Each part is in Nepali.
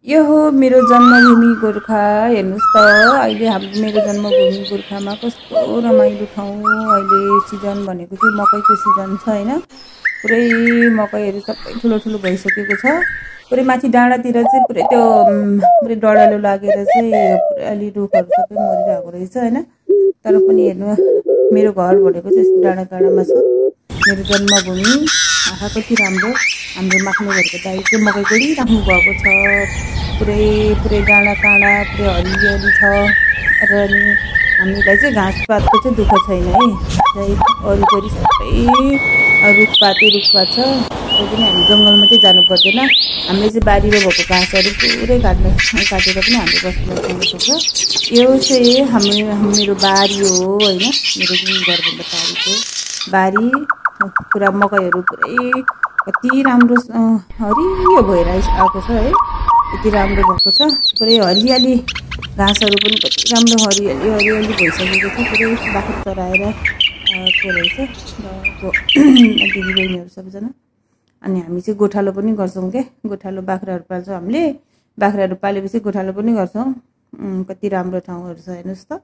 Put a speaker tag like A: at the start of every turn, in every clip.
A: यो हो मेरो जन्मभूमि गोर्खा। हेर्नुहोस् त अहिले मेरो जन्मभूमि गोर्खामा कस्तो रमाइलो ठाउँ। अहिले सिजन भनेको चाहिँ मकैको सिजन छ होइन। पुरै मकैहरू सबै ठुलो ठुलो भइसकेको छ। पुरै माथि डाँडातिर चाहिँ पुरै त्यो पुरै डढालो लागेर चाहिँ पुरै अलि रुखहरू सबै मरिरहेको रहेछ होइन। तर पनि हेर्नु मेरो घर भनेको चाहिँ यस्तो डाँडा काँडामा छ। मेरो जन्मभूमि आँखा कति राम्रो। हाम्रो माख्ने घरको दाइ चाहिँ मकै गोडिराख्नु भएको छ। पुरै पुरै डाँडा काँडा पुरै हरियाली छ। र नि हामीलाई चाहिँ घाँसपातको चाहिँ दुःख छैन है। वरिपरि सबै रुखपात छ। तै पनि हामी जङ्गलमा चाहिँ जानु पर्दैन। हामीले चाहिँ बारीमा भएको घाँसहरू पुरै काटेर पनि हामीले बसोबास गर्न सक्छ। यो चाहिँ मेरो बारी हो होइन। मेरो जुन घरभन्दा पारिको बारी पुरा मकैहरू पुरै कति राम्रो हरियो भएर आएको छ है। यति राम्रो भएको छ। पुरै हरियाली घाँसहरू पनि कति राम्रो हरियाली भइसकेको छ। पुरै बाख्रा चराएर को रहेछ दिदीबहिनीहरू सबैजना। अनि हामी चाहिँ गोठालो पनि गर्छौँ के। गोठालो बाख्राहरू पाल्छौँ हामीले। बाख्राहरू पालेपछि गोठालो पनि गर्छौँ। कति राम्रो ठाउँहरू छ हेर्नुहोस् त।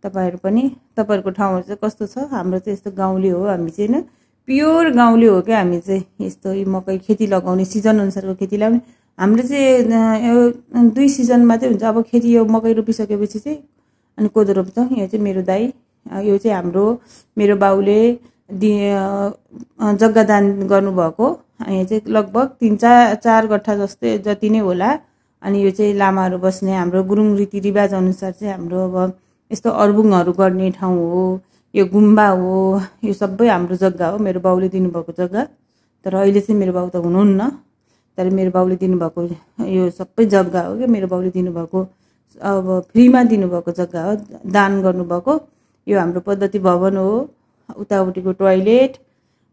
A: तपाईँहरू पनि तपाईँहरूको ठाउँहरू चाहिँ कस्तो छ? हाम्रो चाहिँ यस्तो गाउँले हो हामी चाहिँ होइन। प्योर गाउँले हो क्या हामी चाहिँ। यस्तो मकै खेती लगाउने सिजन अनुसारको खेती लगाउने। हाम्रो चाहिँ 2 सिजनमा चाहिँ हुन्छ। अब खेती यो मकै रोपिसकेपछि चाहिँ अनि कोदो रोप्छ। यो चाहिँ मेरो दाइ। यो चाहिँ मेरो बाउले जग्गादान गर्नुभएको। यो चाहिँ लगभग 3-4 गट्ठा जति नै होला। अनि यो चाहिँ लामाहरू बस्ने हाम्रो गुरुङ रीतिरिवाज अनुसार चाहिँ हाम्रो अब यस्तो अर्बुङहरू गर्ने ठाउँ हो। यो गुम्बा हो। यो सबै हाम्रो जग्गा हो। मेरो बाउले दिनुभएको जग्गा। तर अहिले चाहिँ मेरो बाउ त हुनुहुन्न। तर मेरो बाउले दिनुभएको यो सबै जग्गा हो क्या। मेरो बाउले दिनुभएको अब फ्रीमा दिनुभएको जग्गा हो। दान गर्नुभएको। यो हाम्रो पद्धति भवन हो। उतापट्टिको टोयलेट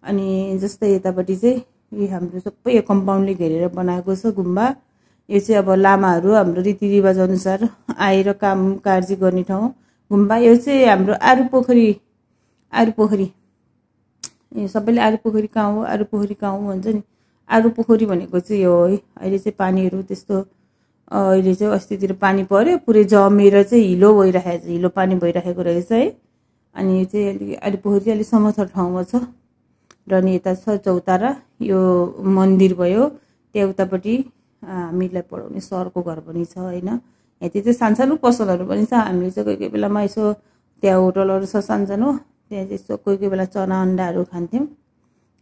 A: अनि जस्तै यतापट्टि चाहिँ यो हाम्रो सबै यो कम्पाउन्डले घेरेर बनाएको छ गुम्बा। यो चाहिँ अब लामाहरू हाम्रो रीतिरिवाज अनुसार आएर काम कार्य गर्ने ठाउँ गुम्बा। यो चाहिँ हाम्रो आरू पोखरी यो सबैले आरू पोखरी कहाँ हो भन्छ नि। आरू पोखरी भनेको चाहिँ यो है। अहिले चाहिँ पानीहरू त्यस्तो अहिले चाहिँ अस्तितिर पानी पर्यो पुरै जमेर चाहिँ हिलो पानी भइरहेको रहेछ है। अनि यो चाहिँ आरू पोखरी चाहिँ अलिक समथर ठाउँमा छ। र नि यता छ चौतारा। यो मन्दिर भयो। त्यहाँ उतापट्टि हामीलाई पढाउने सरको घर पनि छ होइन। यति चाहिँ सानसानो पसलहरू पनि छ। हामीले चाहिँ कोही कोही बेलामा यसो त्यहाँ होटलहरू छ सानसानो। त्यहाँ चाहिँ यसो कोही कोही बेला चना अन्डाहरू खान्थ्यौँ।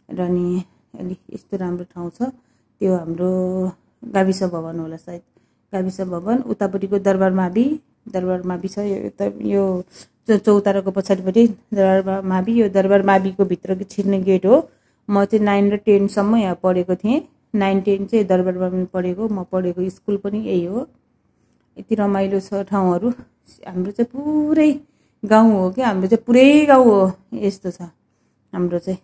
A: र नि अलिक यस्तो राम्रो ठाउँ छ। त्यो हाम्रो गाविस भवन होला सायद। गाविस भवन उतापट्टिको दरबार मावि छ। यो चौताराको पछाडिपट्टि दरबार मावि। यो दरबार माविको भित्रको छिर्ने गेट हो। म चाहिँ 9 र 10 सम्म यहाँ पढेको थिएँ। 9-10 चाहिँ दरबार माविमा पढेको। म पढेको स्कुल पनि यही हो। यति रमाइलो छ ठाउँहरू। हाम्रो चाहिँ पुरै गाउँ हो क्या। हाम्रो चाहिँ पुरै गाउँ हो। यस्तो छ हाम्रो चाहिँ।